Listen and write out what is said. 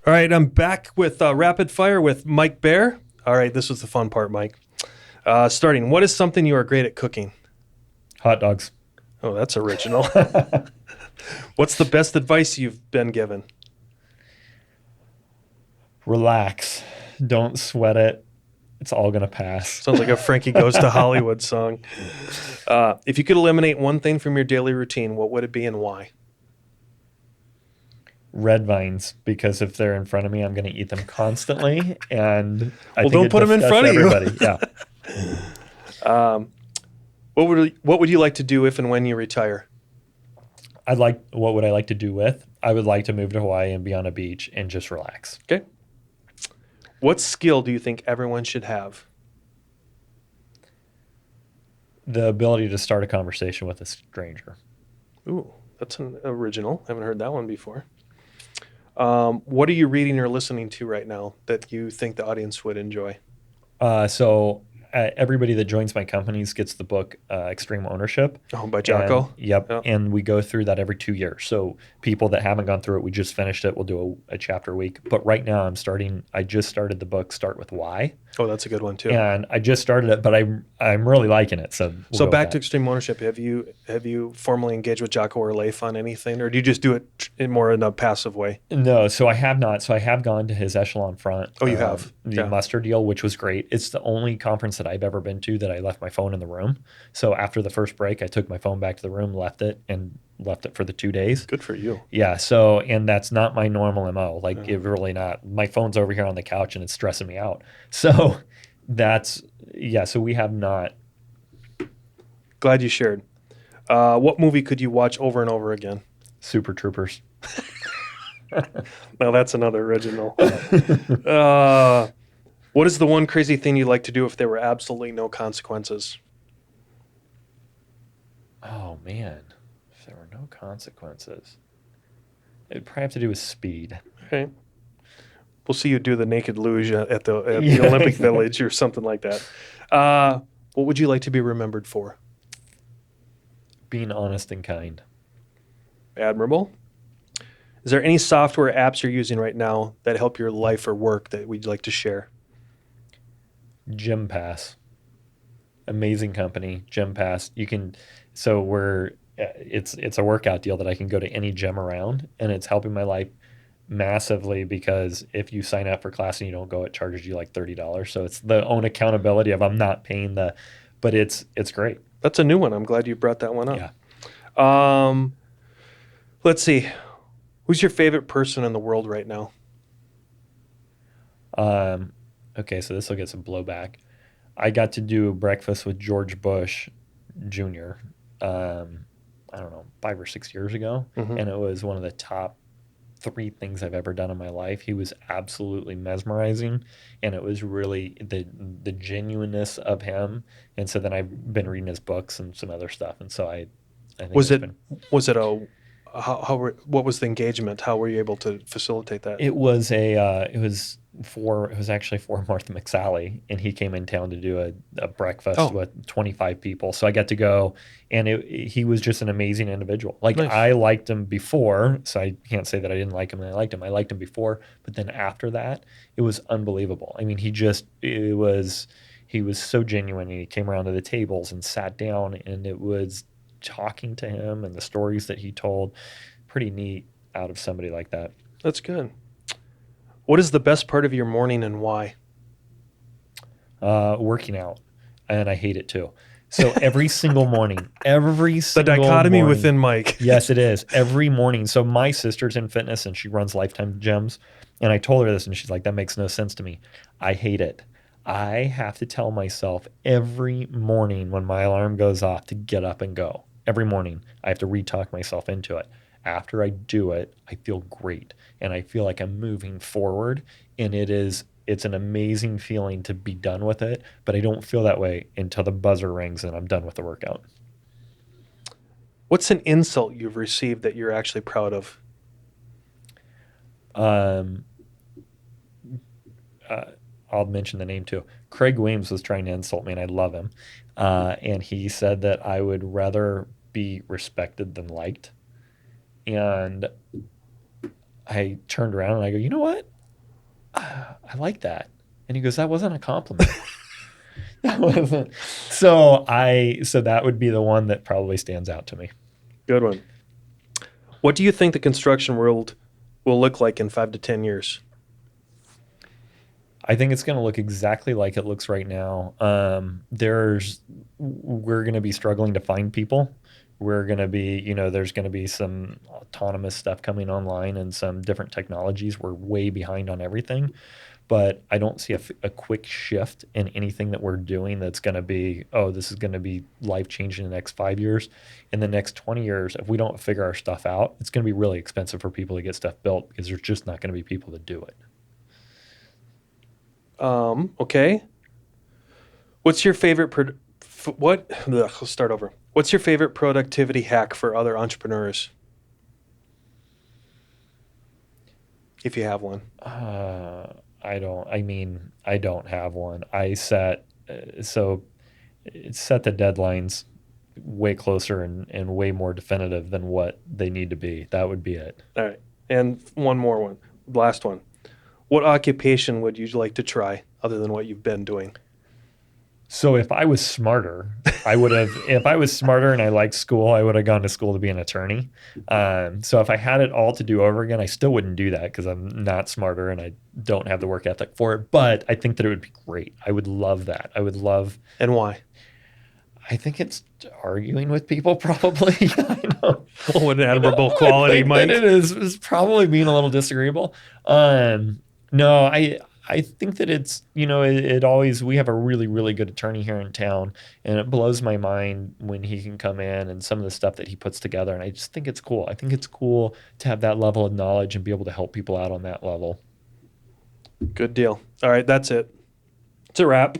All right, I'm back with Rapid Fire with Mike Baer. All right, this was the fun part, Mike. Starting, what is something you are great at cooking? Hot dogs. Oh, that's original. What's the best advice you've been given? Relax. Don't sweat it. It's all going to pass. Sounds like a Frankie Goes to Hollywood song. If you could eliminate one thing from your daily routine, what would it be and why? Red vines, because if they're in front of me, I'm going to eat them constantly. And I Well, think don't put them in disgusts front of you. everybody. Yeah. What would you like to do if and when you retire? What would I like to do with? I would like to move to Hawaii and be on a beach and just relax. Okay. What skill do you think everyone should have? The ability to start a conversation with a stranger. Ooh, that's an original. I haven't heard that one before. What are you reading or listening to right now that you think the audience would enjoy? Everybody that joins my companies gets the book Extreme Ownership. Oh, by Jocko? Yep. Yeah. And we go through that every 2 years. So people that haven't gone through it, we just finished it. We'll do a chapter a week. But right now I just started the book Start With Why. Oh, that's a good one too. And I just started it, but I'm really liking it. So Back to Extreme Ownership. Have you formally engaged with Jocko or Leif on anything, or do you just do it more in a passive way? No, so I have not. So I have gone to his Echelon Front. Oh, you have? The muster deal, which was great. It's the only conference that I've ever been to that I left my phone in the room. So after the first break, I took my phone back to the room, left it for the 2 days. Good for you. Yeah. So, and that's not my normal MO. Like, it really not. My phone's over here on the couch and it's stressing me out. So so we have not. Glad you shared. What movie could you watch over and over again? Super Troopers. Now that's another original. What is the one crazy thing you'd like to do if there were absolutely no consequences? Oh, man. If there were no consequences, it'd probably have to do with speed. Okay. We'll see you do the naked luge at the Olympic Village or something like that. What would you like to be remembered for? Being honest and kind. Admirable. Is there any software apps you're using right now that help your life or work that we'd like to share? Gym Pass. Amazing company, Gym Pass. It's a workout deal that I can go to any gym around, and it's helping my life massively because if you sign up for class and you don't go, it charges you like $30. So it's the own accountability of I'm not paying but it's great. That's a new one. I'm glad you brought that one up. Yeah. Let's see. Who's your favorite person in the world right now? Okay, so this will get some blowback. I got to do breakfast with George Bush Jr. I don't know, 5 or 6 years ago, and it was one of the top 3 things I've ever done in my life. He was absolutely mesmerizing, and it was really the genuineness of him. And so then I've been reading his books and some other stuff, and so I think what was the engagement? How were you able to facilitate that? It was actually for Martha McSally, and he came in town to do a breakfast with 25 people. So I got to go, and he was just an amazing individual. Like, nice. I liked him before, so I can't say that I didn't like him and I liked him. I liked him before, but then after that, it was unbelievable. I mean, he was so genuine, and he came around to the tables and sat down, and it was talking to him and the stories that he told. Pretty neat out of somebody like that. That's good. What is the best part of your morning and why? Working out, and I hate it too. So every single morning, the dichotomy within Mike. Yes, it is. Every morning. So my sister's in fitness and she runs Lifetime Gyms, and I told her this and she's like, that makes no sense to me. I hate it. I have to tell myself every morning when my alarm goes off to get up and go. Every morning, I have to re-talk myself into it. After I do it, I feel great, and I feel like I'm moving forward, and it's an amazing feeling to be done with it, but I don't feel that way until the buzzer rings and I'm done with the workout. What's an insult you've received that you're actually proud of? I'll mention the name too. Craig Weems was trying to insult me, and I love him. And he said that I would rather be respected than liked. And I turned around and I go, you know what? I like that. And he goes, that wasn't a compliment. That wasn't. So that would be the one that probably stands out to me. Good one. What do you think the construction world will look like in 5 to 10 years? I think it's going to look exactly like it looks right now. We're going to be struggling to find people. We're going to be, there's going to be some autonomous stuff coming online and some different technologies. We're way behind on everything, but I don't see a quick shift in anything that we're doing that's going to be, oh, this is going to be life changing in the next 5 years. In the next 20 years, if we don't figure our stuff out, it's going to be really expensive for people to get stuff built because there's just not going to be people to do it. Okay. What's your favorite let's start over. What's your favorite productivity hack for other entrepreneurs? If you have one. I don't have one. So set the deadlines way closer and way more definitive than what they need to be. That would be it. All right. And one more one. Last one. What occupation would you like to try other than what you've been doing? So if I was smarter, if I was smarter and I liked school, I would have gone to school to be an attorney. So if I had it all to do over again, I still wouldn't do that because I'm not smarter and I don't have the work ethic for it. But I think that it would be great. I would love that. And why? I think it's arguing with people probably. I know. Oh, an admirable quality, Mike. It is probably being a little disagreeable. No, I think that it's, it always, we have a really, really good attorney here in town, and it blows my mind when he can come in and some of the stuff that he puts together. And I just think it's cool. I think it's cool to have that level of knowledge and be able to help people out on that level. Good deal. All right, that's it. It's a wrap.